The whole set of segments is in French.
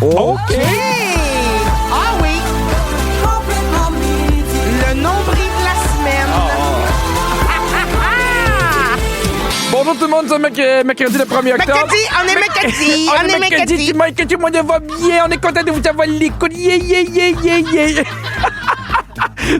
OK! Ah oui! Le nombril de la semaine. Bonjour tout le monde, c'est mercredi le 1er octobre. On est mercredi! On est mercredi, tout le monde va bien, on est content de vous avoir l'écoute. Yeah.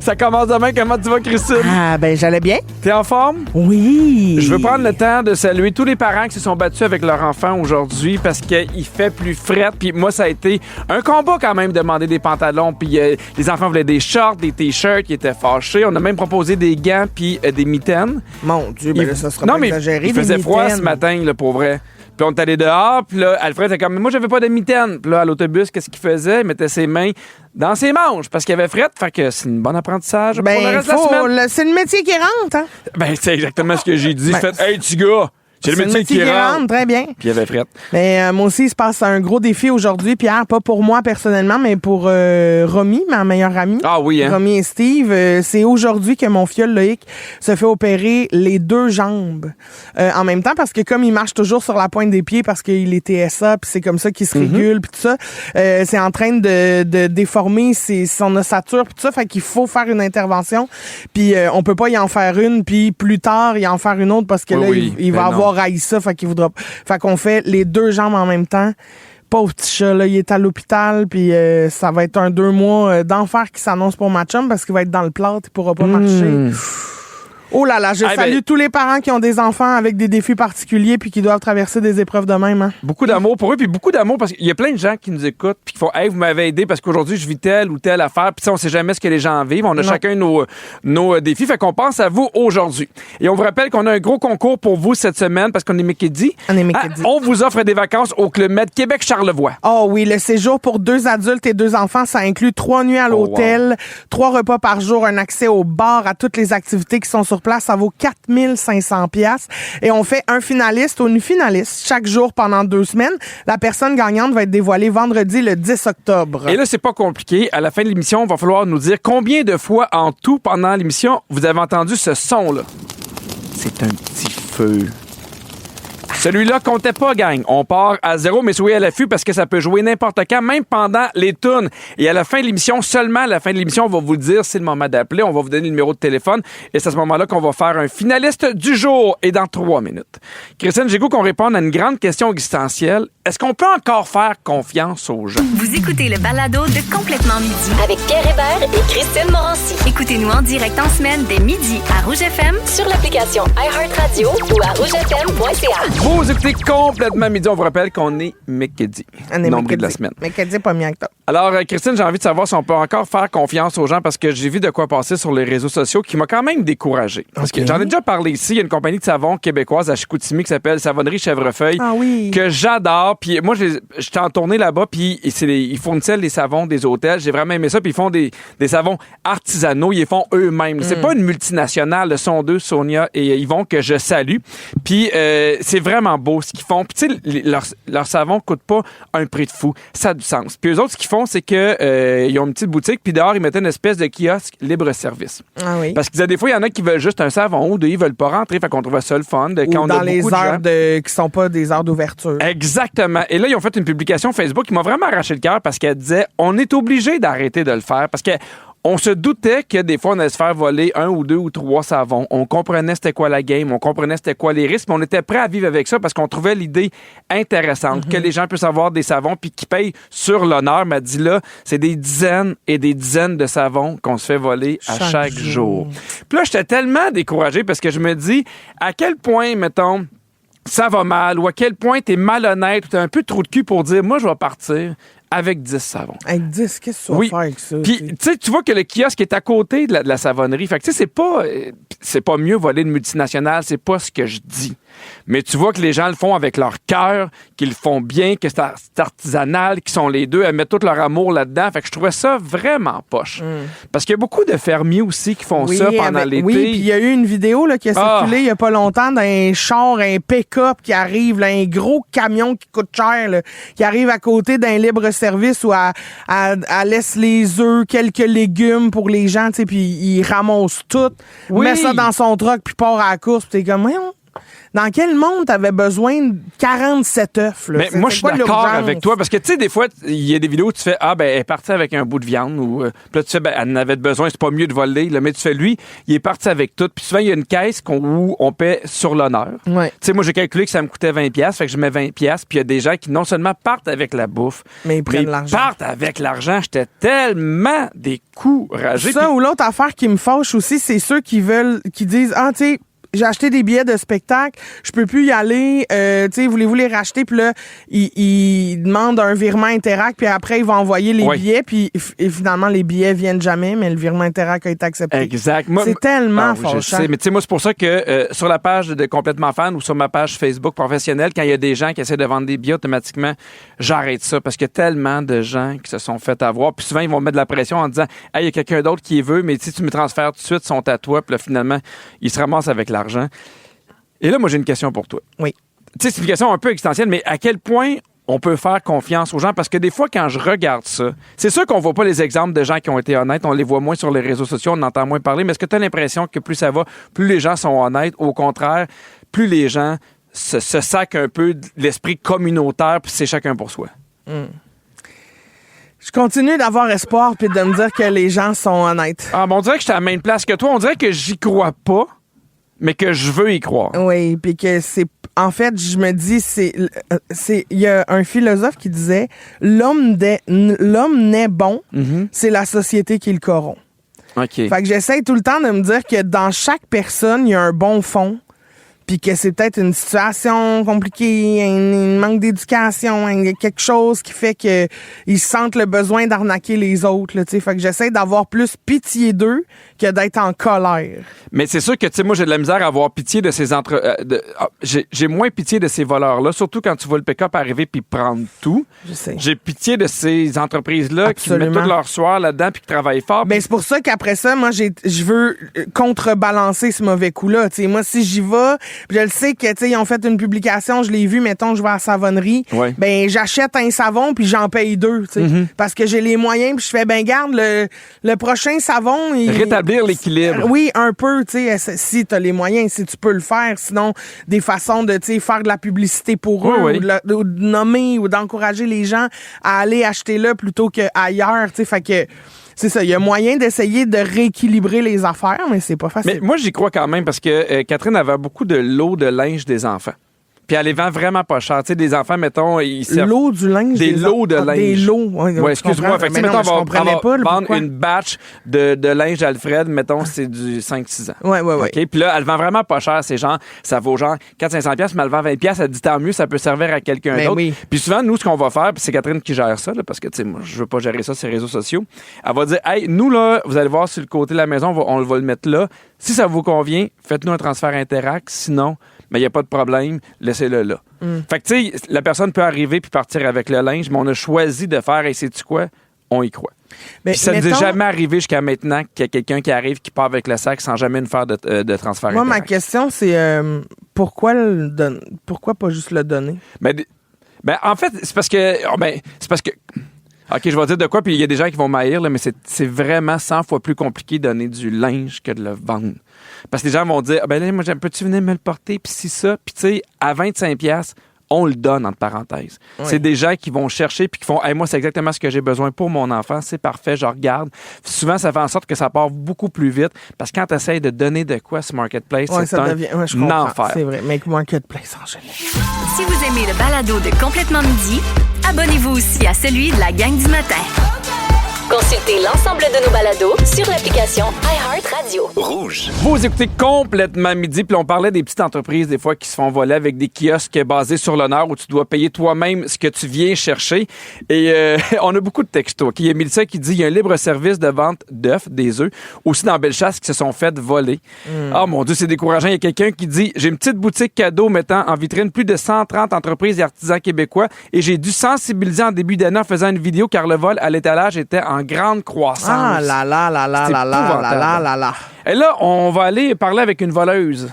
Ça commence demain, comment tu vas, Christine? Ah, ben j'allais bien. T'es en forme? Oui. Je veux prendre le temps de saluer tous les parents qui se sont battus avec leurs enfants aujourd'hui parce qu'il fait plus fret. Puis moi, ça a été un combat quand même, demander des pantalons. Puis les enfants voulaient des shorts, des t-shirts, ils étaient fâchés. On a même proposé des gants puis des mitaines. Mon Dieu, ben là, ça sera non, pas mais exagéré. il faisait froid ce matin, là, pour vrai. Puis on est allé dehors, puis là, Alfred était comme, moi, j'avais pas de mitaine. Puis là, à l'autobus, qu'est-ce qu'il faisait? Il mettait ses mains dans ses manches parce qu'il avait fret. Fait que c'est une bonne apprentissage pour le reste de la semaine. C'est le métier qui rentre, hein? Ben, c'est exactement ce que j'ai dit. Ben, J'ai fait, hey, petit gars, c'est le métier qui rentre. Très bien. Puis il avait fret. Mais moi aussi, il se passe un gros défi aujourd'hui, Pierre, pas pour moi personnellement, mais pour Romy, ma meilleure amie. Ah oui, hein? Romy et Steve. C'est aujourd'hui que mon filleul Loïc se fait opérer les 2 jambes en même temps, parce que comme il marche toujours sur la pointe des pieds parce qu'il est TSA, puis c'est comme ça qu'il se régule, puis tout ça, c'est en train de déformer son ossature, puis tout ça, fait qu'il faut faire une intervention, puis on peut pas y en faire une, puis plus tard, y en faire une autre, parce que il va avoir haï ça, fait qu'il voudra. Fait qu'on fait les 2 jambes en même temps. Pauvre petit chat, là, il est à l'hôpital, puis ça va être un 2 mois d'enfer qui s'annonce pour ma chum parce qu'il va être dans le plâtre, il pourra pas marcher. Oh là là, je salue tous les parents qui ont des enfants avec des défis particuliers puis qui doivent traverser des épreuves de même. Hein. Beaucoup d'amour pour eux, puis beaucoup d'amour parce qu'il y a plein de gens qui nous écoutent puis qui font « Hey, vous m'avez aidé parce qu'aujourd'hui, je vis telle ou telle affaire. » Puis on sait jamais ce que les gens vivent. On a chacun nos défis. Fait qu'on pense à vous aujourd'hui. Et on vous rappelle qu'on a un gros concours pour vous cette semaine parce qu'on est mercredi. On vous offre des vacances au Club Med Québec-Charlevoix. Oh oui, le séjour pour 2 adultes et 2 enfants, ça inclut 3 nuits à l'hôtel, 3 repas par jour, un accès au bar, à toutes les activités qui sont sur place. Ça vaut 4 500 $. Et on fait un finaliste ou une finaliste chaque jour pendant 2 semaines. La personne gagnante va être dévoilée vendredi le 10 octobre. Et là, c'est pas compliqué. À la fin de l'émission, il va falloir nous dire combien de fois en tout pendant l'émission vous avez entendu ce son-là. C'est un petit feu. Celui-là comptait pas, gang. On part à 0, mais soyez à l'affût parce que ça peut jouer n'importe quand, même pendant les tunes. Et à la fin de l'émission, seulement à la fin de l'émission, on va vous le dire, c'est le moment d'appeler. On va vous donner le numéro de téléphone. Et c'est à ce moment-là qu'on va faire un finaliste du jour. Et dans 3 minutes. Christine, j'ai goût qu'on réponde à une grande question existentielle. Est-ce qu'on peut encore faire confiance aux gens? Vous écoutez le balado de Complètement Midi. Avec Pierre Hébert et Christine Morancy. Écoutez-nous en direct en semaine dès midi à Rouge FM, Sur l'application iHeartRadio ou à rougefm.ca. Vous écoutez Complètement Midi. On vous rappelle qu'on est mercredi. Nombril de la semaine. Mercredi, pas mieux que toi. Alors, Christine, j'ai envie de savoir si on peut encore faire confiance aux gens parce que j'ai vu de quoi passer sur les réseaux sociaux qui m'a quand même découragé. Parce que j'en ai déjà parlé ici. Il y a une compagnie de savon québécoise à Chicoutimi qui s'appelle Savonnerie Chèvrefeuille. Ah oui. Que j'adore. Puis moi, j'étais en tournée là-bas, puis ils fournissaient les savons des hôtels. J'ai vraiment aimé ça. Puis ils font des savons artisanaux. Ils les font eux-mêmes. C'est pas une multinationale. Ce sont deux, Sonia et Yvon, que je salue. Puis c'est vraiment beau ce qu'ils font. Puis tu sais, leur savon coûte pas un prix de fou. Ça a du sens. Puis eux autres, ce qu'ils font, c'est que ils ont une petite boutique, puis dehors, ils mettaient une espèce de kiosque libre-service. Ah oui. Parce que des fois, il y en a qui veulent juste un savon ou deux, ils veulent pas rentrer. Fait qu'on trouve ça le fun. Ou quand on dans a les beaucoup de heures gens. qui sont pas des heures d'ouverture. Exactement. Et là, ils ont fait une publication Facebook qui m'a vraiment arraché le cœur parce qu'elle disait on est obligé d'arrêter de le faire parce que on se doutait que des fois, on allait se faire voler 1 ou 2 ou 3 savons. On comprenait c'était quoi la game, on comprenait c'était quoi les risques, mais on était prêt à vivre avec ça parce qu'on trouvait l'idée intéressante, que les gens puissent avoir des savons puis qui payent sur l'honneur. M'a dit là, c'est des dizaines et des dizaines de savons qu'on se fait voler à chaque jour. Puis là, j'étais tellement découragé parce que je me dis à quel point, mettons, ça va mal ou à quel point t'es malhonnête ou t'as un peu trop de cul pour dire moi, je vais partir avec 10 savons. Avec 10, qu'est-ce que tu vas faire avec ça? Puis, tu sais, tu vois que le kiosque est à côté de la savonnerie. Fait que, tu sais, c'est pas mieux voler une multinationale, c'est pas ce que je dis. Mais tu vois que les gens le font avec leur cœur, qu'ils le font bien, que c'est artisanal, qu'ils sont les deux, elles mettent tout leur amour là-dedans. Fait que je trouvais ça vraiment poche. Parce qu'il y a beaucoup de fermiers aussi qui font ça pendant l'été. Oui, puis il y a eu une vidéo là, qui a circulé il y a pas longtemps d'un char, un pick-up qui arrive, là, un gros camion qui coûte cher, là, qui arrive à côté d'un libre-service où elle laisse les œufs, quelques légumes pour les gens, tu sais, puis il ramasse tout, met ça dans son truck, puis part à la course, puis t'es comme, Dans quel monde t'avais besoin de 47 œufs? Là? Mais moi, je suis d'accord avec toi parce que, tu sais, des fois, il y a des vidéos où tu fais elle est partie avec un bout de viande ou puis là, tu fais elle en avait besoin, c'est pas mieux de voler. Là, mais tu fais lui, il est parti avec tout. Puis souvent, il y a une caisse où on paie sur l'honneur. Ouais. Tu sais, moi, j'ai calculé que ça me coûtait 20$, fait que je mets 20$. Puis il y a des gens qui non seulement partent avec la bouffe, mais ils prennent l'argent. Partent avec l'argent. J'étais tellement découragé. Ça ou l'autre affaire qui me fâche aussi, c'est ceux qui disent tu sais, j'ai acheté des billets de spectacle, je peux plus y aller, tu sais, voulez-vous les racheter? Puis là, ils demandent un virement Interac, puis après, ils vont envoyer les billets, puis et finalement, les billets viennent jamais, mais le virement Interac a été accepté. Exact. C'est tellement fâchant. Je sais, mais tu sais, moi, c'est pour ça que sur la page de Complètement Fan ou sur ma page Facebook professionnelle, quand il y a des gens qui essaient de vendre des billets, automatiquement, j'arrête ça, parce qu'il y a tellement de gens qui se sont fait avoir, puis souvent, ils vont mettre de la pression en disant « Hey, il y a quelqu'un d'autre qui veut, mais si tu me transfères tout de suite, son tatouage, puis là, finalement, ils se ramassent avec l'argent. » Et là, moi, j'ai une question pour toi. Oui. Tu sais, c'est une question un peu existentielle, mais à quel point on peut faire confiance aux gens? Parce que des fois, quand je regarde ça, c'est sûr qu'on voit pas les exemples de gens qui ont été honnêtes. On les voit moins sur les réseaux sociaux, on en entend moins parler. Mais est-ce que tu as l'impression que plus ça va, plus les gens sont honnêtes? Au contraire, plus les gens se sacent un peu de l'esprit communautaire, puis c'est chacun pour soi. Je continue d'avoir espoir puis de me dire que les gens sont honnêtes. Ah, bon, on dirait que j'étais à la même place que toi. On dirait que j'y crois pas, mais que je veux y croire. Oui, puis que c'est... En fait, je me dis, il y a un philosophe qui disait « L'homme naît bon, c'est la société qui le corrompt. » OK. Fait que j'essaie tout le temps de me dire que dans chaque personne, il y a un bon fond, puis que c'est peut-être une situation compliquée, un manque d'éducation, quelque chose qui fait que ils sentent le besoin d'arnaquer les autres. Là, t'sais. Fait que j'essaie d'avoir plus pitié d'eux que d'être en colère. Mais c'est sûr que, tu sais, moi, j'ai de la misère à avoir pitié de ces j'ai moins pitié de ces voleurs-là, surtout quand tu vois le pick-up arriver puis prendre tout. Je sais. J'ai pitié de ces entreprises-là Absolument. qui mettent tout leur soir là-dedans puis qui travaillent fort. Ben, c'est pour ça qu'après ça, moi, je veux contrebalancer ce mauvais coup-là. T'sais, moi, si j'y vais, je le sais que, tu sais, ils ont fait une publication, je l'ai vu, mettons, je vais à la savonnerie. Ouais. Ben, j'achète un savon puis j'en paye 2, tu sais. Parce que j'ai les moyens puis je fais, ben, garde, le prochain savon, Rétablir l'équilibre. Oui, un peu, tu sais, si t'as les moyens, si tu peux le faire. Sinon, des façons de, tu sais, faire de la publicité pour eux, oui. ou de nommer ou d'encourager les gens à aller acheter là plutôt qu'ailleurs, tu sais. Fait que, c'est ça, il y a moyen d'essayer de rééquilibrer les affaires, mais c'est pas facile. Mais moi, j'y crois quand même parce que Catherine avait beaucoup de lots de linge des enfants. Puis elle les vend vraiment pas cher. Tu sais, des enfants, mettons, ils servent... L'eau du linge? Des lots de linge. Des lots. Oui, excuse-moi. Fait que, mettons, on va vendre une batch de linge Alfred, mettons, c'est du 5-6 ans. Oui. OK? Puis là, elle vend vraiment pas cher. C'est genre, ça vaut genre 400-500$, mais elle vend 20$. Elle dit tant mieux, ça peut servir à quelqu'un d'autre. Oui. Puis souvent, nous, ce qu'on va faire, puis c'est Catherine qui gère ça, là, parce que, tu sais, moi, je veux pas gérer ça sur les réseaux sociaux. Elle va dire, hey, nous, là, vous allez voir sur le côté de la maison, on va le mettre là. Si ça vous convient, faites-nous un transfert Interac. Sinon, mais il n'y a pas de problème, laissez-le là. Fait que, tu sais, la personne peut arriver puis partir avec le linge, mais on a choisi de faire, et sais-tu quoi? On y croit. Puis ça ne nous est jamais arrivé jusqu'à maintenant qu'il y a quelqu'un qui arrive, qui part avec le sac sans jamais nous faire de transfert. Moi, ma question, c'est pourquoi pas juste le donner? Ben, en fait, c'est parce que... OK, je vais dire de quoi, puis il y a des gens qui vont m'haïr, là, mais c'est vraiment 100 fois plus compliqué de donner du linge que de le vendre. Parce que les gens vont dire, ben là, moi, peux-tu venir me le porter, puis si ça, puis tu sais, à 25$, on le donne, entre parenthèses. Oui. C'est des gens qui vont chercher puis qui font, hey, moi, c'est exactement ce que j'ai besoin pour mon enfant, c'est parfait, je regarde. Souvent, ça fait en sorte que ça part beaucoup plus vite, parce que quand tu essaies de donner de quoi ce marketplace, c'est un enfer. C'est vrai, mais marketplace en général. Si vous aimez le balado de Complètement Midi, abonnez-vous aussi à celui de la gang du matin. Consultez l'ensemble de nos balados sur l'application iHeartRadio. Rouge. Vous écoutez Complètement Midi, puis on parlait des petites entreprises des fois qui se font voler avec des kiosques basés sur l'honneur où tu dois payer toi-même ce que tu viens chercher. Et on a beaucoup de textos. Il y a Mélissa qui dit il y a un libre service de vente d'œufs, des œufs, aussi dans Bellechasse qui se sont fait voler. Ah mon Dieu, c'est décourageant. Il y a quelqu'un qui dit j'ai une petite boutique cadeau mettant en vitrine plus de 130 entreprises et artisans québécois et j'ai dû sensibiliser en début d'année en faisant une vidéo car le vol à l'étalage était en grande croissance. Ah là là là là là là là là là. Et là, on va aller parler avec une voleuse.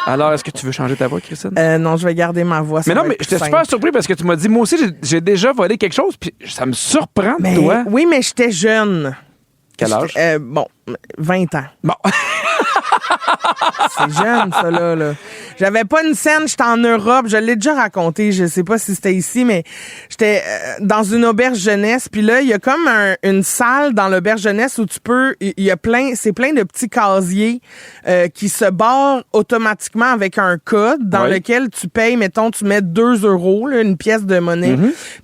Alors, est-ce que tu veux changer ta voix, Christine? Non, je vais garder ma voix. Mais non, mais j'étais super surpris parce que tu m'as dit, moi aussi, j'ai déjà volé quelque chose, puis ça me surprend de toi. Oui, mais j'étais jeune. Quel âge? 20 ans. Bon. C'est jeune, ça, là. J'avais pas une scène, j'étais en Europe, je l'ai déjà raconté, je sais pas si c'était ici, mais j'étais dans une auberge jeunesse, puis là, il y a comme une salle dans l'auberge jeunesse où tu peux, c'est plein de petits casiers qui se barrent automatiquement avec un code dans lequel tu payes, mettons, tu mets 2 €, là, une pièce de monnaie,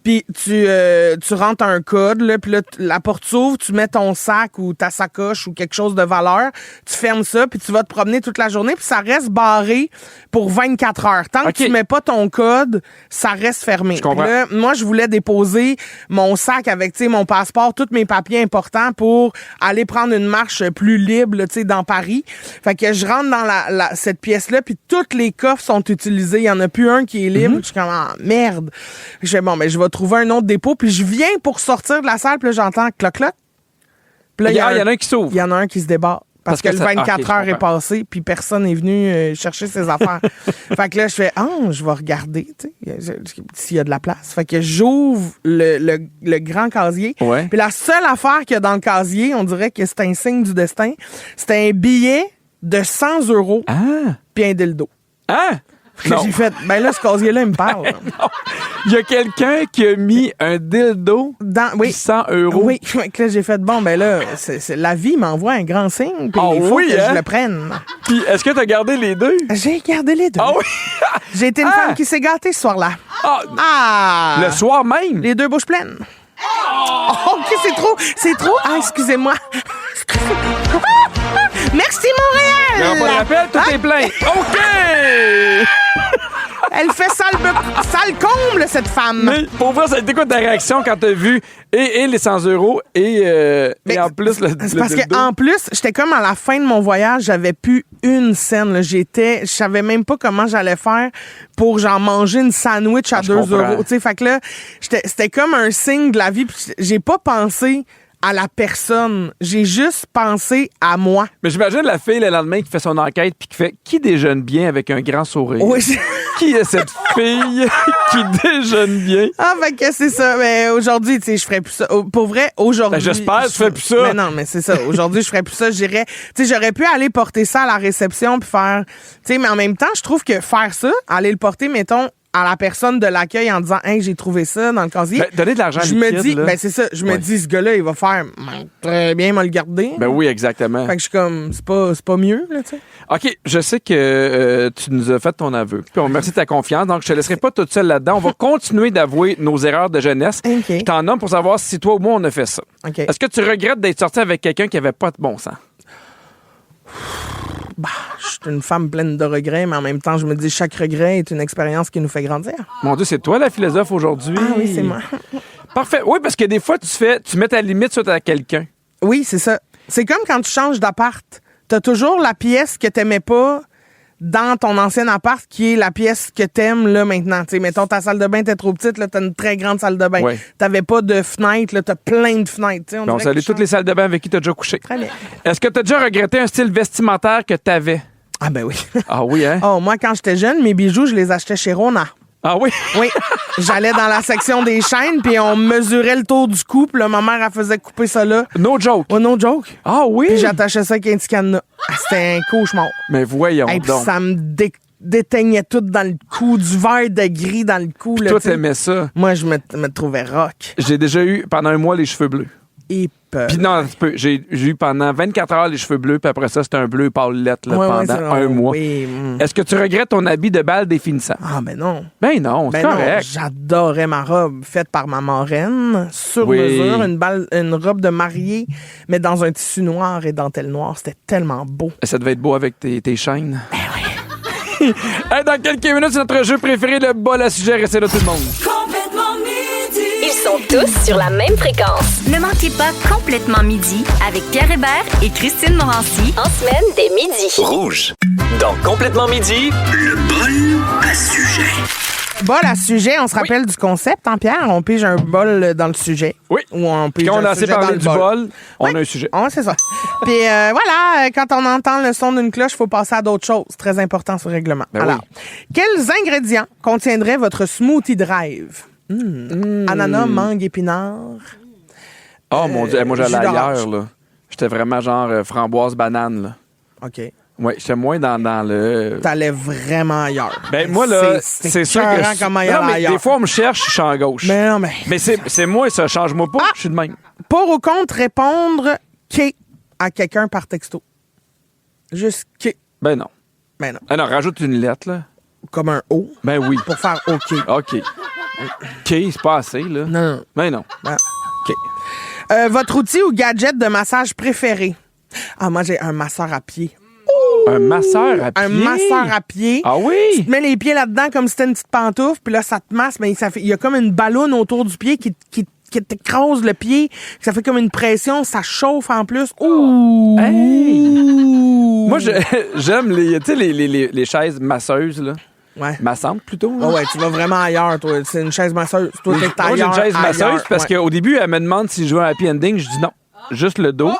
puis tu rentres un code, là, puis là, la porte s'ouvre, tu mets ton sac ou ta sacoche ou quelque chose de valeur, tu fermes ça, puis tu vas te promener toute la journée, puis ça reste barré pour 24 heures. Tant que tu mets pas ton code, ça reste fermé. Je comprends. Là, moi, je voulais déposer mon sac avec, tu sais, mon passeport, tous mes papiers importants pour aller prendre une marche plus libre, tu sais, dans Paris. Fait que je rentre dans cette pièce-là, puis tous les coffres sont utilisés. Il y en a plus un qui est libre. Je suis comme, ah, merde. Je fais, bon, ben, je vais trouver un autre dépôt, puis je viens pour sortir de la salle, puis là, j'entends cloc-cloc. Puis là, il y en a un qui s'ouvre. Il y en a un qui se débarre. Parce que le 24 heures est passé, puis personne n'est venu chercher ses affaires. Fait que là, je fais, je vais regarder, tu sais, s'il y a de la place. Fait que j'ouvre le grand casier. Ouais. Puis la seule affaire qu'il y a dans le casier, on dirait que c'est un signe du destin, c'était un billet de 100 € puis un dildo. Hein? Non. J'ai fait, ben là, ce casier-là, il me parle. Il y a quelqu'un qui a mis un dildo dans 100 €. Oui, que là, j'ai fait, bon, ben là, la vie m'envoie un grand signe, puis il faut que je le prenne. Puis, est-ce que tu as gardé les deux? J'ai gardé les deux. Ah oui? J'ai été une femme qui s'est gâtée ce soir-là. Le soir même? Les deux bouches pleines. OK, c'est trop. Ah, excusez-moi. Merci, Montréal! On rappelle, tout est plein. OK! Elle fait sale comble, cette femme. Mais pour vrai, ça a été quoi ta réaction quand t'as vu et les 100 € et en plus le c'est parce qu'en plus, j'étais comme à la fin de mon voyage, j'avais plus une scène. Là. Je savais même pas comment j'allais faire pour genre manger une sandwich à 2 €. Tu sais, fait que là, c'était comme un signe de la vie. Puis j'ai pas pensé à la personne. J'ai juste pensé à moi. Mais j'imagine la fille le lendemain qui fait son enquête puis qui fait « Qui déjeune bien avec un grand sourire? » Oui. Qui est cette fille qui déjeune bien? Ah, fait que c'est ça. Mais aujourd'hui, tu sais, je ferais plus ça. Pour vrai, aujourd'hui... Ben, j'espère que tu ferais plus ça. Mais non, mais c'est ça. Aujourd'hui, je ferais plus ça. J'irais... Tu sais, j'aurais pu aller porter ça à la réception puis faire... Tu sais, mais en même temps, je trouve que faire ça, aller le porter, mettons, à la personne de l'accueil en disant « Hey, j'ai trouvé ça dans le casier. Ben, donner de l'argent je liquide, me dis, là. ben c'est ça, je me dis, ce gars-là, il va faire très bien me le garder. Ben oui, exactement. Fait que je suis comme, c'est pas mieux, là, tu sais. OK, je sais que tu nous as fait ton aveu. Puis on remercie de ta confiance. Donc, je te laisserai pas toute seule là-dedans. On va continuer d'avouer nos erreurs de jeunesse. OK. Je t'en nomme pour savoir si toi ou moi, on a fait ça. OK. Est-ce que tu regrettes d'être sorti avec quelqu'un qui avait pas de bon sens? Bah, je suis une femme pleine de regrets, mais en même temps, je me dis chaque regret est une expérience qui nous fait grandir. Mon Dieu, c'est toi la philosophe aujourd'hui. Ah oui, c'est moi. Parfait. Oui, parce que des fois, tu mets ta limite sur quelqu'un. Oui, c'est ça. C'est comme quand tu changes d'appart. T'as toujours la pièce que t'aimais pas dans ton ancien appart qui est la pièce que t'aimes là maintenant. Tu sais, mettons, ta salle de bain était trop petite, là, t'as une très grande salle de bain. Ouais. T'avais pas de fenêtre, là, t'as plein de fenêtres. On salue toutes les salles de bain avec qui t'as déjà couché. Très bien. Est-ce que t'as déjà regretté un style vestimentaire que t'avais? Ah ben oui. Ah oui, hein? Oh, moi, quand j'étais jeune, mes bijoux, je les achetais chez Rona. Ah oui? Oui. J'allais dans la section des chaînes, puis on mesurait le tour du cou, puis là, ma mère, elle faisait couper ça là. No joke. Oh, no joke. Ah oui? Puis j'attachais ça avec un petit cadenas. Ah, c'était un cauchemar. Mais voyons Et puis donc. ça me déteignait tout dans le cou, du vert de gris dans le cou. Là, Toi, tu sais. t'aimais ça. Moi, je me trouvais rock. J'ai déjà eu pendant un mois les cheveux bleus. Et Puis non, j'ai eu pendant 24 heures les cheveux bleus, puis après ça, c'était un bleu pâlelette là, pendant un mois. Oui. Est-ce que tu regrettes ton habit de bal définissant? Ah, ben non. Ben non, c'est Ben non, correct. j'adorais ma robe faite par ma marraine, sur Oui. mesure, une robe de mariée, mais dans un tissu noir et dentelle noire. C'était tellement beau. Ça devait être beau avec tes chaînes. Ben oui. Hey, dans quelques minutes, c'est notre jeu préféré, le bol à sujet. Restez là tout le monde. Complètement midi. Ils sont tous sur la même fréquence. Ne manquez pas Complètement midi avec Pierre Hébert et Christine Morancy. En semaine, dès midi. Rouge. Dans Complètement midi, le bol à sujet. Bol à sujet, on se rappelle du concept, hein, Pierre? On pige un bol dans le sujet. Oui. Ou on pige Quand on un a assez sujet dans parlé le du bol, on a un sujet. Ah, c'est ça. Puis voilà, quand on entend le son d'une cloche, il faut passer à d'autres choses. Très important ce règlement. Ben Alors, quels ingrédients contiendrait votre smoothie drive? Ananas, mangue, épinard. Oh mon Dieu, moi j'allais jus d'orange. ailleurs, là. J'étais vraiment genre framboise banane, là. OK. Oui, j'étais moins dans le... T'allais vraiment ailleurs. Ben moi, là, c'est sûr que... Comment Non, mais ailleurs. des fois, on me cherche, je suis en gauche. Mais non, mais... Mais c'est moi, ça. Change-moi pas, je suis de même. Pour ou contre répondre « K » à quelqu'un par texto. Juste « K Ben non. ». Ben non. Ah non, rajoute une lettre, là. Comme un « O Ben oui. ». Pour faire « OK ». OK. OK, c'est pas assez, là. Non. Ben non. Ben, OK. votre outil ou gadget de massage préféré? Ah, moi, j'ai un masseur à pied. Un masseur à pied? Un masseur à pied. Ah oui? Tu te mets les pieds là-dedans comme si c'était une petite pantoufle, puis là, ça te masse, mais il y a comme une ballonne autour du pied qui t'écrase le pied, ça fait comme une pression, ça chauffe en plus. Ouh! Hey! Moi, j'aime les chaises masseuses, là. Ouais. Massantes, plutôt. Là. Oh ouais, tu vas vraiment ailleurs, toi. C'est une chaise masseuse. Toi, t'es Moi, j'ai une chaise masseuse ailleurs. parce qu'au début, elle me demande si je veux un happy ending. Je dis non. Juste le dos.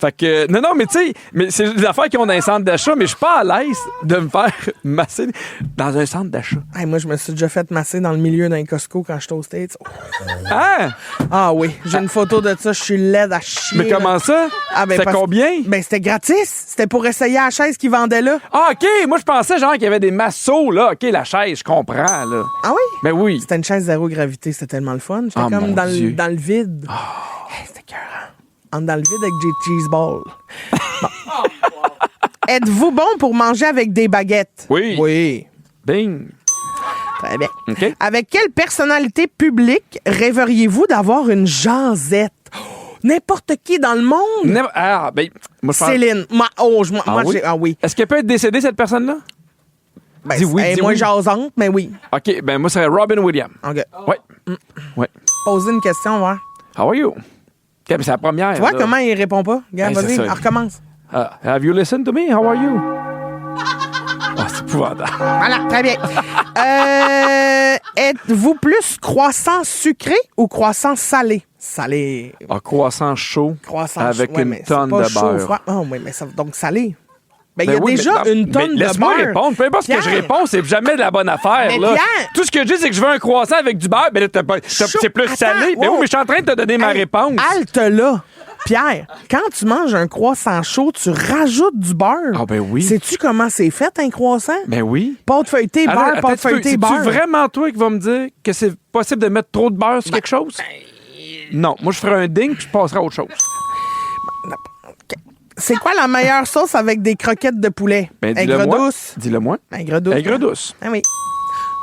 Fait que, non, mais tu sais, mais c'est des affaires qui ont dans un centre d'achat, mais je suis pas à l'aise de me faire masser dans un centre d'achat. Hey, moi, je me suis déjà fait masser dans le milieu d'un Costco quand j'étais aux States. Oh. Hein? Ah oui, j'ai une photo de ça, je suis laide à chier. Mais comment ça? Ah, ben, C'était combien? Ben, c'était gratis. C'était pour essayer la chaise qu'ils vendaient là. Ah, OK. Moi, je pensais, genre, qu'il y avait des masseaux, là. OK, la chaise, je comprends, là. Ah oui? Ben oui. C'était une chaise zéro gravité, c'était tellement le fun. J'étais Oh, comme mon Dieu. dans le vide. Hey, c'était écœurant. Entre dans le vide avec des cheese balls. Bon. Êtes-vous bon pour manger avec des baguettes? Oui. Oui. Bing. Très bien. OK. Avec quelle personnalité publique rêveriez-vous d'avoir une jasette? Oh, n'importe qui dans le monde? Ah, ben, moi, je pense... Céline. Moi, oui? j'ai... Ah oui. Est-ce qu'elle peut être décédée, cette personne-là? Ben, Dis oui, elle est dis moins oui. jasante, mais oui. OK, ben, moi, ça serait Robin Williams. OK. Oui. Oui. Posez une question, ouais. How are you? OK, mais c'est la première. Tu vois là. comment il répond pas? Regarde, Hey, c'est vas-y, ça. on recommence. Have you listened to me? How are you? Ah, c'est épouvantable. Voilà, très bien. Êtes-vous plus croissant sucré ou croissant salé? Salé. Un croissant chaud Croissant avec ouais, une mais c'est tonne pas de chaud, beurre. froid. Oh, oui, mais ça, donc salé. Ben, il y Ben a oui, déjà mais- une tonne mais de laisse-moi beurre. répondre. Peu importe ce que je Pierre. réponds, c'est jamais de la bonne affaire. Mais Là. Pierre. Tout ce que je dis, c'est que je veux un croissant avec du beurre. Ben là, c'est plus Attends, salé. Mais wow. oui, mais je suis en train de te donner ma Hey, réponse. Halte là. Pierre, quand tu manges un croissant chaud, tu rajoutes du beurre. Ah, ben oui. Sais-tu comment c'est fait, un croissant? Ben oui. Pâte feuilletée, Alors, beurre, attends, pâte feuilletée, c'est-tu beurre. vraiment toi qui vas me dire que c'est possible de mettre trop de beurre sur quelque chose? Non. Moi, je ferais un ding puis je passerai à autre chose. C'est quoi la meilleure sauce avec des croquettes de poulet? Ben, Aigre dis-le-moi. douce. Dis-le-moi. Aigre douce. Aigre douce. Ah oui.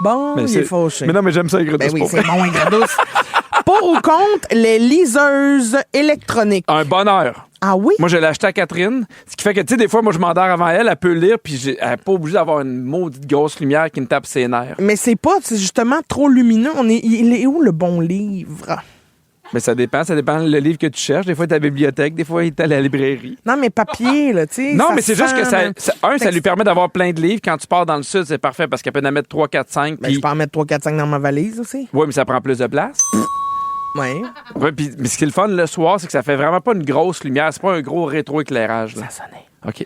Bon, Mais il est fauché. Mais non, mais j'aime ça, aigre Ben douce. oui, pour c'est vrai. bon, aigre douce. Pour ou contre les liseuses électroniques? Un bonheur. Ah oui? Moi, je l'ai acheté à Catherine. Ce qui fait que, tu sais, des fois, moi, je m'endors avant elle, elle peut lire, puis elle n'est pas obligée d'avoir une maudite grosse lumière qui me tape ses nerfs. Mais c'est justement trop lumineux. Il est où le bon livre? Mais ça dépend le livre que tu cherches. Des fois, il est à la bibliothèque, des fois, il est à la librairie. Non, mais papier, là, tu sais. Non, ça mais c'est juste que sent, ça lui permet d'avoir plein de livres. Quand tu pars dans le sud, c'est parfait parce qu'elle peut en mettre 3, 4, 5. Ben, je peux en mettre 3, 4, 5 dans ma valise aussi. Oui, mais ça prend plus de place. Oui. Ouais, puis, mais ce qui est le fun le soir, c'est que ça fait vraiment pas une grosse lumière. C'est pas un gros rétroéclairage. Là. Ça sonnait. OK.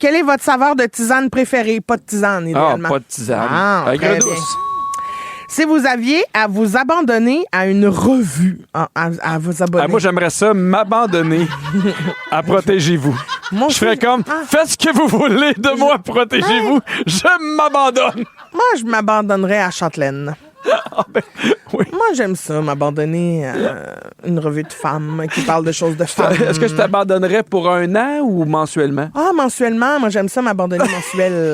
Quelle est votre saveur de tisane préférée? Pas de tisane, Ah, idéalement. pas de tisane. Ah, Aigre très douce. Si vous aviez à vous abandonner à une revue, à vous abonner. Ah, moi, j'aimerais ça m'abandonner à Protégez-vous. Moi Je ferais aussi. comme, Ah. faites ce que vous voulez de moi, Protégez-vous. Je m'abandonne. Moi, je m'abandonnerais à Châtelaine. Ah, ben, oui. Moi, j'aime ça, m'abandonner à une revue de femmes qui parle de choses de femmes. Est-ce que je t'abandonnerais pour 1 an ou mensuellement? Ah, mensuellement, moi, j'aime ça, m'abandonner mensuel.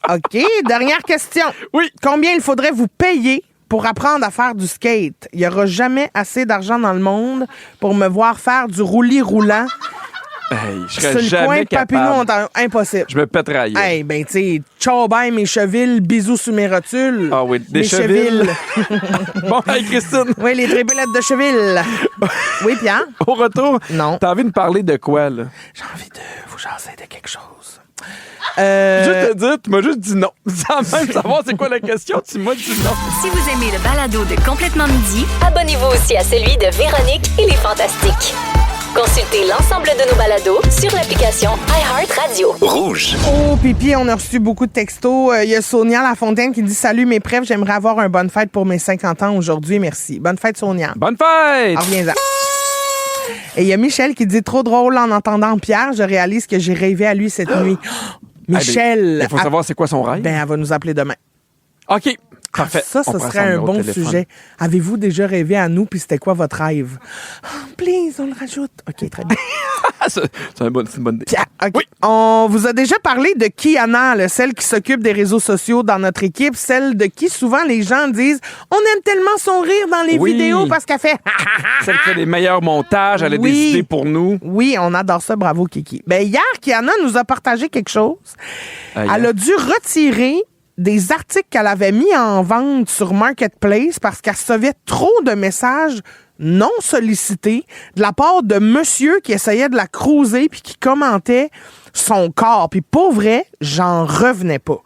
OK, dernière question. Oui. Combien il faudrait vous payer pour apprendre à faire du skate? Il n'y aura jamais assez d'argent dans le monde pour me voir faire du roulis-roulant Hey, je sur serais le coin jamais de Papineau. capable. Impossible. Je me pèterais ailleurs. Hey, ben, tu sais, ciao, bye, mes chevilles, bisous sous mes rotules. Ah oui, des Mes chevilles. Bon, hey, Christine, Oui, les tribulettes de cheville. Oui, Pierre? au retour, Non. t'as envie de me parler de quoi, là? J'ai envie de vous jaser de quelque chose. Juste te dire, tu m'as juste dit non. Sans même savoir c'est quoi la question, tu m'as dit non. Si vous aimez le balado de Complètement Midi, Abonnez-vous aussi à celui de Véronique et les Fantastiques. Consultez l'ensemble de nos balados sur l'application iHeartRadio. Rouge. Oh, pipi, on a reçu beaucoup de textos. Il y a Sonia Lafontaine qui dit « Salut mes preuves, j'aimerais avoir un bonne fête pour mes 50 ans aujourd'hui, merci. » Bonne fête, Sonia. Bonne fête! Ah, reviens-en. Et il y a Michel qui dit, trop drôle en entendant Pierre, je réalise que j'ai rêvé à lui cette nuit. Michel. Il faut savoir c'est quoi son rêve. Ben, elle va nous appeler demain. OK. Parfait. Ça, ce serait un bon sujet. Avez-vous déjà rêvé à nous, puis c'était quoi votre rêve? Oh, please, on le rajoute. OK, très bien. c'est une bonne idée. Pierre, OK. Oui. On vous a déjà parlé de Kiana, celle qui s'occupe des réseaux sociaux dans notre équipe, celle de qui souvent les gens disent « On aime tellement son rire dans les vidéos parce qu'elle fait... » Celle qui fait les meilleurs montages, elle a Oui. des idées pour nous. Oui, on adore ça. Bravo, Kiki. Ben, hier, Kiana nous a partagé quelque chose. Elle a dû retirer des articles qu'elle avait mis en vente sur Marketplace parce qu'elle recevait trop de messages non sollicités de la part de monsieur qui essayait de la cruiser puis qui commentait son corps. Puis pour vrai, j'en revenais pas.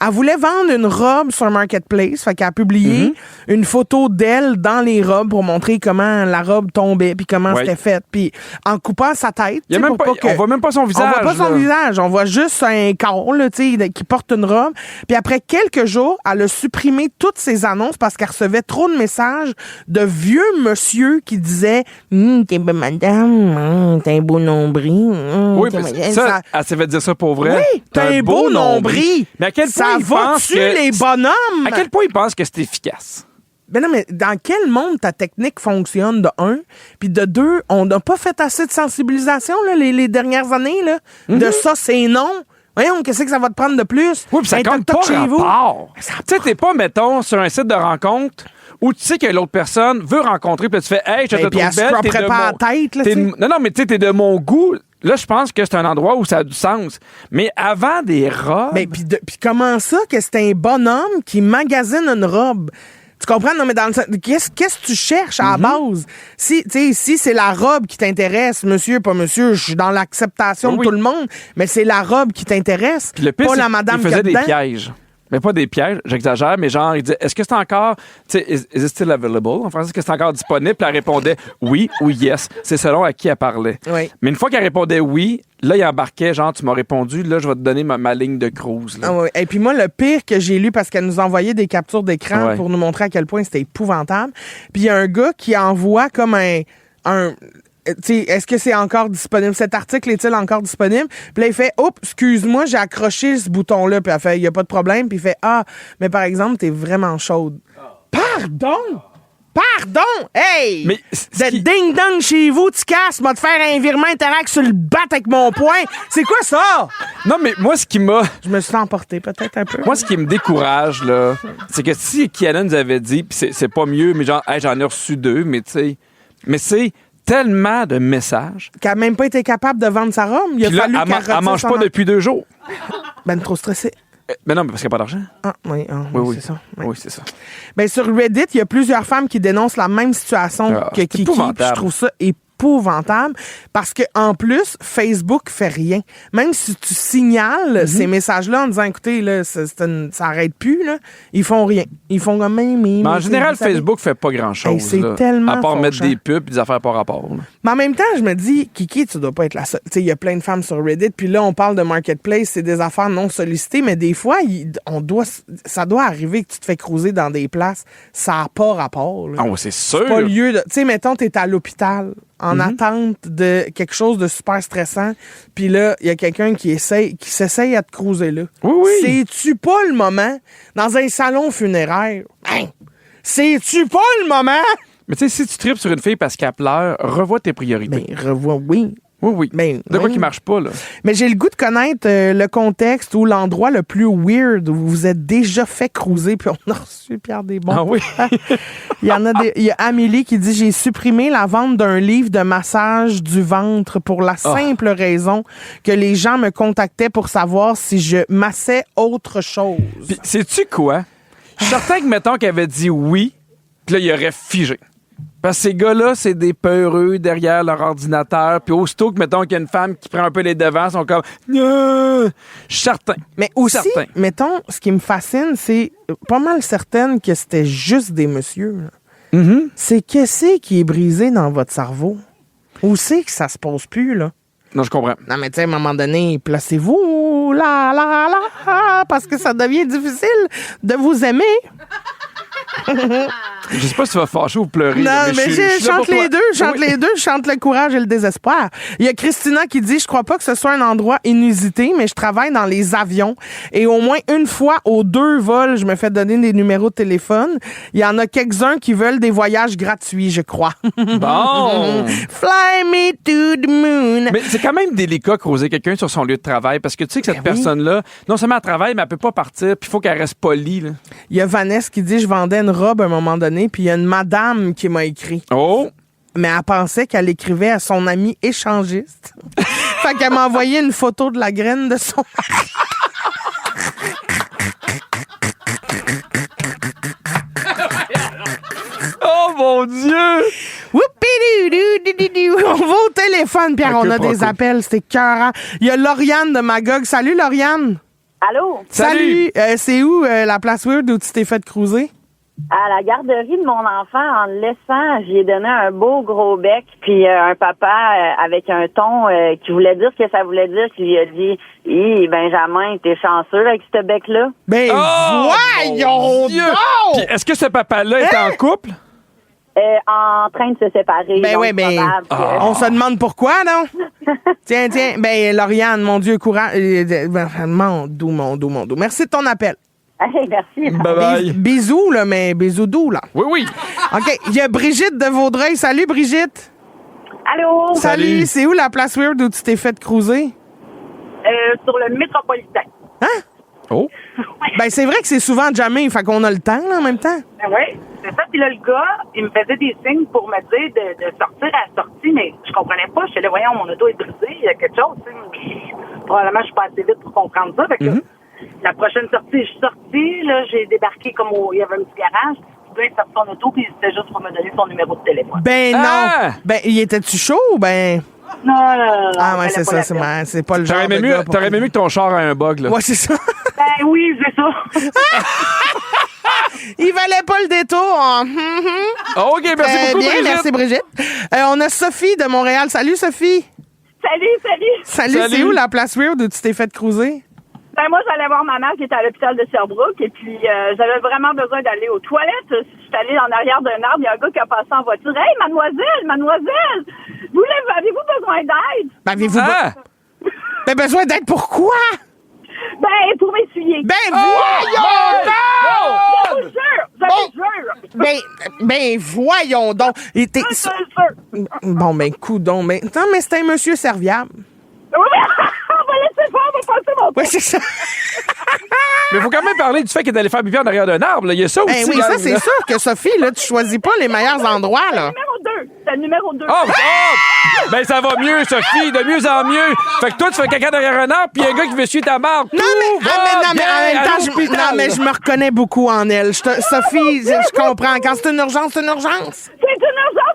Elle voulait vendre une robe sur Marketplace, fait qu'elle a publié une photo d'elle dans les robes pour montrer comment la robe tombait puis comment c'était fait. Puis en coupant sa tête, Il y a même pas, on voit même pas son visage. on voit pas son là. visage, on voit juste un corps là, tu sais, qui porte une robe. Puis après quelques jours, elle a supprimé toutes ses annonces parce qu'elle recevait trop de messages de vieux monsieur qui disaient t'es belle madame, t'as un beau nombril. Oui, ça, elle s'est fait dire ça pour vrai. Oui, t'as un beau nombril. Mais à quel point ça il pense va-tu que les bonhommes? À quel point il pense que c'est efficace? Ben non, mais dans quel monde ta technique fonctionne, de un, puis de deux, on n'a pas fait assez de sensibilisation là, les dernières années, là, de ça, c'est non. Voyons, qu'est-ce que ça va te prendre de plus? Oui, puis ça Un compte toc-toc pas chez vous. rapport. Tu sais, t'es pas, mettons, sur un site de rencontre où tu sais que l'autre personne veut rencontrer, puis là, tu fais « Hey, je te Ben, trouve puis elle se belle, t'es scraperait de pas mon... la tête, là, t'es- tu sais. Non, mais tu sais, t'es de mon goût. » Là, je pense que c'est un endroit où ça a du sens. Mais avant des robes... Ben, puis comment ça que c'est un bonhomme qui magasine une robe? Tu comprends? Non, mais dans le sens, qu'est-ce que tu cherches à la base? Si c'est la robe qui t'intéresse, monsieur, pas monsieur, je suis dans l'acceptation Oui, de oui. tout le monde, mais c'est la robe qui t'intéresse, Puis le pire, pas c'est la madame qu'il qui a faisait des dedans. pièges. Mais pas des pièges, j'exagère, mais genre, il disait, est-ce que c'est encore, tu sais, is it still available? En français, est-ce que c'est encore disponible? Puis elle répondait oui ou yes. C'est selon à qui elle parlait. Oui. Mais une fois qu'elle répondait oui, là, il embarquait, genre, tu m'as répondu, là, je vais te donner ma ligne de cruise. Là. Ah oui. Et puis moi, le pire que j'ai lu, parce qu'elle nous envoyait des captures d'écran Ouais. pour nous montrer à quel point c'était épouvantable. Puis il y a un gars qui envoie comme un tu sais, est-ce que c'est encore disponible? Cet article est-il encore disponible? Puis là, il fait, oups, excuse-moi, j'ai accroché ce bouton-là. Puis elle fait, il n'y a pas de problème. Puis il fait, ah, mais par exemple, t'es vraiment chaude. Pardon? Pardon! Hey! Mais De ding-dong chez vous, tu casses, m'a te faire un virement interact sur le bat avec mon poing. C'est quoi ça? Non, mais moi, ce qui Je me suis emporté peut-être un peu. Moi, ce qui me décourage, là, c'est que si Kiana nous avait dit, puis c'est pas mieux, mais genre, hey, j'en ai reçu 2, mais tu sais, mais c'est tellement de messages. Qu'elle n'a même pas été capable de vendre sa robe. Il a Puis là, fallu qu'elle elle mange retire pas son- depuis 2 jours. Ben, trop stressée. Mais non, mais parce qu'il n'y a pas d'argent. Ah, oui, Oui. c'est ça. Oui. Oui, c'est ça. Ben, sur Reddit, il y a plusieurs femmes qui dénoncent la même situation Ah, que c'est Kiki. épouvantable. Puis je trouve ça épouvantable parce que en plus, Facebook fait rien. Même si tu signales ces messages-là en disant, écoutez, là, ça arrête plus, là, ils font rien. Ils font comme même. Mais en général, Facebook fait pas grand-chose. Hey, c'est là, tellement à part mettre fâchant. des pubs et des affaires par rapport. Là. Mais en même temps, je me dis, Kiki, tu dois pas être la seule. Tu sais, il y a plein de femmes sur Reddit, puis là, on parle de Marketplace, c'est des affaires non sollicitées, mais des fois, ça doit arriver que tu te fais cruiser dans des places. Ça n'a pas rapport. Là. Ah ouais, c'est sûr. Pas lieu de. Tu sais, mettons, t'es à l'hôpital en attente de quelque chose de super stressant, puis là, il y a quelqu'un qui s'essaye à te cruiser là. Oui. C'est-tu pas le moment dans un salon funéraire? Hein? C'est-tu pas le moment? Mais tu sais, si tu tripes sur une fille parce qu'elle pleure, revois tes priorités. Ben, revois, oui. Oui. Ben, de quoi oui. qui marche pas, là. Mais j'ai le goût de connaître le contexte ou l'endroit le plus weird où vous vous êtes déjà fait cruiser, puis on a reçu Pierre Desbons. Ah oui? Il y a Amélie qui dit « J'ai supprimé la vente d'un livre de massage du ventre pour la simple raison que les gens me contactaient pour savoir si je massais autre chose. Puis, sais-tu quoi? Je suis certain que, mettons, qu'elle avait dit oui, puis là, il aurait figé. Parce que ces gars-là, c'est des peureux derrière leur ordinateur. Puis aussitôt que, mettons, qu'il y a une femme qui prend un peu les devants, ils sont comme... Je suis certain. Mais aussi, Certain. mettons, ce qui me fascine, c'est pas mal certaine que c'était juste des messieurs. Là. C'est qu'est-ce qui est brisé dans votre cerveau? Où c'est que ça se pose plus, là? Non, je comprends. Non, mais tu sais, à un moment donné, placez-vous là, parce que ça devient difficile de vous aimer. Je sais pas si tu vas fâcher ou pleurer. Non, là, mais je chante les deux. Je chante le courage et le désespoir. Il y a Christina qui dit, je crois pas que ce soit un endroit inusité, mais je travaille dans les avions et au moins une fois aux 2 vols, je me fais donner des numéros de téléphone. Il y en a quelques-uns qui veulent des voyages gratuits, je crois. Bon. Fly me to the moon. Mais c'est quand même délicat croiser quelqu'un sur son lieu de travail parce que tu sais que cette personne-là, non seulement elle travaille, mais elle peut pas partir, puis il faut qu'elle reste polie. Là. Il y a Vanessa qui dit, je vendais une robe à un moment donné, puis il y a une madame qui m'a écrit. Oh! Mais elle pensait qu'elle écrivait à son ami échangiste. Fait qu'elle m'a envoyé une photo de la graine de son mari. Oh mon Dieu! Whoopidou-dou-dou-dou-dou. On va au téléphone, Pierre, on a des appels, c'était écœurant. Il y a Lauriane de Magog. Salut, Lauriane. Allô? Salut. C'est où la place weird où tu t'es fait cruiser? À la garderie de mon enfant, en le laissant, j'y ai donné un beau gros bec, puis un papa avec un ton qui voulait dire ce que ça voulait dire, qui lui a dit « Hi, Benjamin, t'es chanceux avec ce bec-là? » Ben, voyons Dieu! donc! Puis est-ce que ce papa-là était en couple? En train de se séparer. Ben donc oui, ben, probable que- on se demande pourquoi, non? Tiens, ben, Lauriane, mon Dieu, courage. Mon doux. Merci de ton appel. Hey, merci. Bye-bye. Bisous, là, mais bisous doux, là. Oui. OK, il y a Brigitte de Vaudreuil. Salut, Brigitte. Allô? Salut. C'est où la place weird où tu t'es fait cruiser? Sur le métropolitain. Hein? Oh! Ben, c'est vrai que c'est souvent jamais, fait qu'on a le temps, là, en même temps. Oui, c'est ça. Puis là, le gars, il me faisait des signes pour me dire de sortir à la sortie, mais je comprenais pas. Je disais, voyons, mon auto est brisée, il y a quelque chose. Probablement, je suis pas assez vite pour comprendre ça. Fait que la prochaine sortie, je suis sortie. Là, j'ai débarqué comme il y avait un petit garage. Le gars, il sort son auto, puis c'était juste pour me donner son numéro de téléphone. Ben non. Ah! Ben, il était-tu chaud ou ben... Non. Ah, ouais, elle c'est a pas la ça, peine. c'est pas le genre T'aurais de aimé gars mieux, pour- t'aurais aimé mieux que ton char ait un bug, là. Ouais, c'est ça. Ben oui, c'est ça. Il valait pas le détour. Hein. OK, merci beaucoup, Bien, Brigitte. merci, Brigitte. On a Sophie de Montréal. Salut, Sophie. Salut, Salut. c'est où la place weird où tu t'es fait cruiser? Ben moi, j'allais voir ma mère qui était à l'hôpital de Sherbrooke et puis j'avais vraiment besoin d'aller aux toilettes. Je suis allée en arrière d'un arbre, il y a un gars qui a passé en voiture. « Hey, mademoiselle, avez-vous besoin d'aide? Ben, avez-vous Ah! ben, besoin d'aide pourquoi? » Ben, pour m'essuyer. Ben, voyons donc! Je vous jure! Ben, voyons donc. Il était- Je te jure! Bon, ben, coudon. Ben, non, mais c'était un monsieur serviable. Oui, on va laisser faire, on va passer mon temps. Ouais, c'est ça. Mais faut quand même parler du fait qu'il est allé faire pipi en arrière d'un arbre, là. Il y a ça aussi. Ben oui, gang, ça, c'est là. sûr que Sophie, là, tu choisis pas les meilleurs endroits, là. C'est le numéro 2. Oh! Ben, ça va mieux, Sophie, de mieux en mieux. Fait que toi, tu fais caca derrière un arbre, puis un gars qui veut suivre ta marde. Non, mais en même temps, je me reconnais beaucoup en elle. Sophie, je comprends. Quand c'est une urgence, c'est une urgence.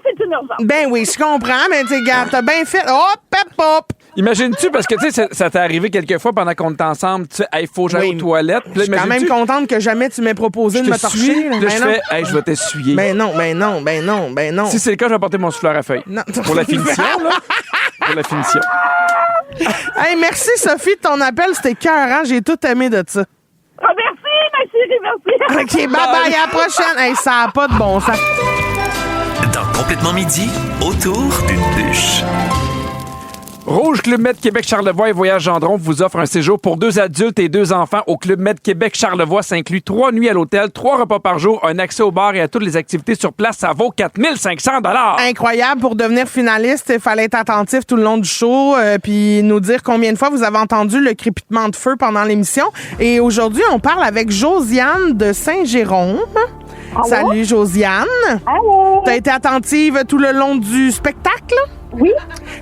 C'est une urgence. Ben oui, je comprends, mais tu gars, t'as bien fait. Hop. Imagines-tu, parce que, tu sais, ça t'est arrivé quelques fois pendant qu'on était ensemble, tu sais, il faut que j'aille Oui. aux toilettes. Puis Je là, suis quand même imagines-tu, contente que jamais tu m'aies proposé de je me te torcher. suis, là. là, Ben je non. fais, hey, je vais t'essuyer. Ben non. Si c'est le cas, je vais apporter mon souffleur à feuilles. Non. Pour la finition, là. Pour la finition. Hey, merci Sophie de ton appel, c'était écœurant, j'ai tout aimé de ça. Ah, merci. OK, bye, à la prochaine. Hey, ça n'a pas de bon sens. Dans Complètement Midi, autour d'une bûche. Rouge Club Med Québec Charlevoix et Voyage Gendron vous offre un séjour pour 2 adultes et 2 enfants au Club Med Québec Charlevoix. Ça inclut 3 nuits à l'hôtel, 3 repas par jour, un accès au bar et à toutes les activités sur place. Ça vaut 4 500 $. Incroyable, pour devenir finaliste, il fallait être attentif tout le long du show puis nous dire combien de fois vous avez entendu le crépitement de feu pendant l'émission. Et aujourd'hui, on parle avec Josiane de Saint-Jérôme. Salut Josiane. Allô? T'as été attentive tout le long du spectacle? Oui,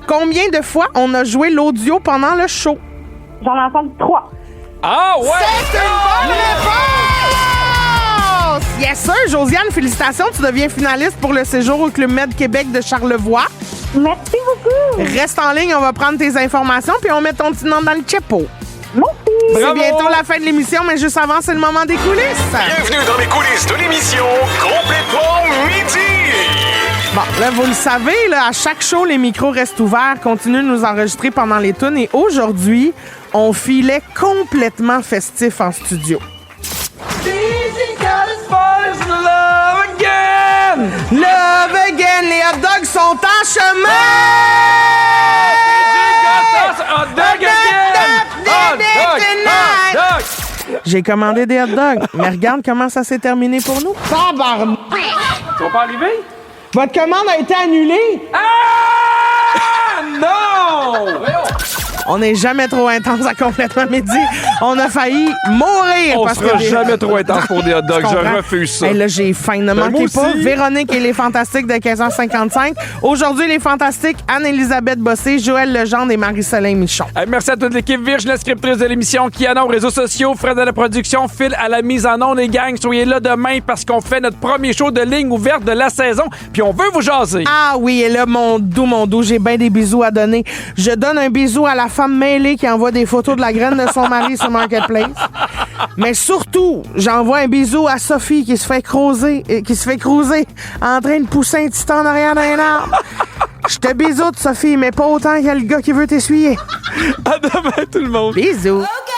Combien de fois on a joué l'audio pendant le show? j'en ai entendu 3. Ah ouais! C'est une bonne réponse! Yes sir, Josiane, félicitations, tu deviens finaliste pour le séjour au Club Med Québec de Charlevoix. Merci beaucoup. Reste en ligne, on va prendre tes informations puis on met ton petit nom dans le chapeau. Merci. C'est Bravo! bientôt la fin de l'émission, mais juste avant, c'est le moment des coulisses. Bienvenue dans les coulisses de l'émission Complètement Midi. Bon, là, vous le savez, là, à chaque show, les micros restent ouverts, continuent de nous enregistrer pendant les tunes. Et aujourd'hui, on filait complètement festif en studio. Easy got as far as love again. Love again, les hot dogs sont en chemin! Hot dog again! Hot dog! J'ai commandé des hot dogs, mais regarde comment ça s'est terminé pour nous. Tabarnak! Ils sont pas arrivés? Votre commande a été annulée! Ah! Non! On n'est jamais trop intense à Complètement Midi. On a failli mourir. On parce sera que jamais trop intense pour des hot dogs. Tu comprends? Je refuse ça. Hey, là, j'ai faim. Ne moi manquez aussi. pas. Véronique et les Fantastiques de 15h55. Aujourd'hui, les Fantastiques, Anne-Élisabeth Bossé, Joël Legendre et Marie-Soleil Michon. Hey, merci à toute l'équipe. Virge, la scriptrice de l'émission, Kiana aux réseaux sociaux, Fred à la production, Phil à la mise en onde. Les gangs, soyez là demain parce qu'on fait notre premier show de ligne ouverte de la saison. Puis on veut vous jaser. Ah oui, et là, mon doux, j'ai bien des bisous à donner. Je donne un bisou à la femme mêlée qui envoie des photos de la graine de son mari sur Marketplace. Mais surtout, j'envoie un bisou à Sophie qui se fait cruiser en train de pousser un titan en arrière d'un arbre. Je te bisoute, Sophie, mais pas autant que le gars qui veut t'essuyer. À demain, tout le monde. Bisous. Okay.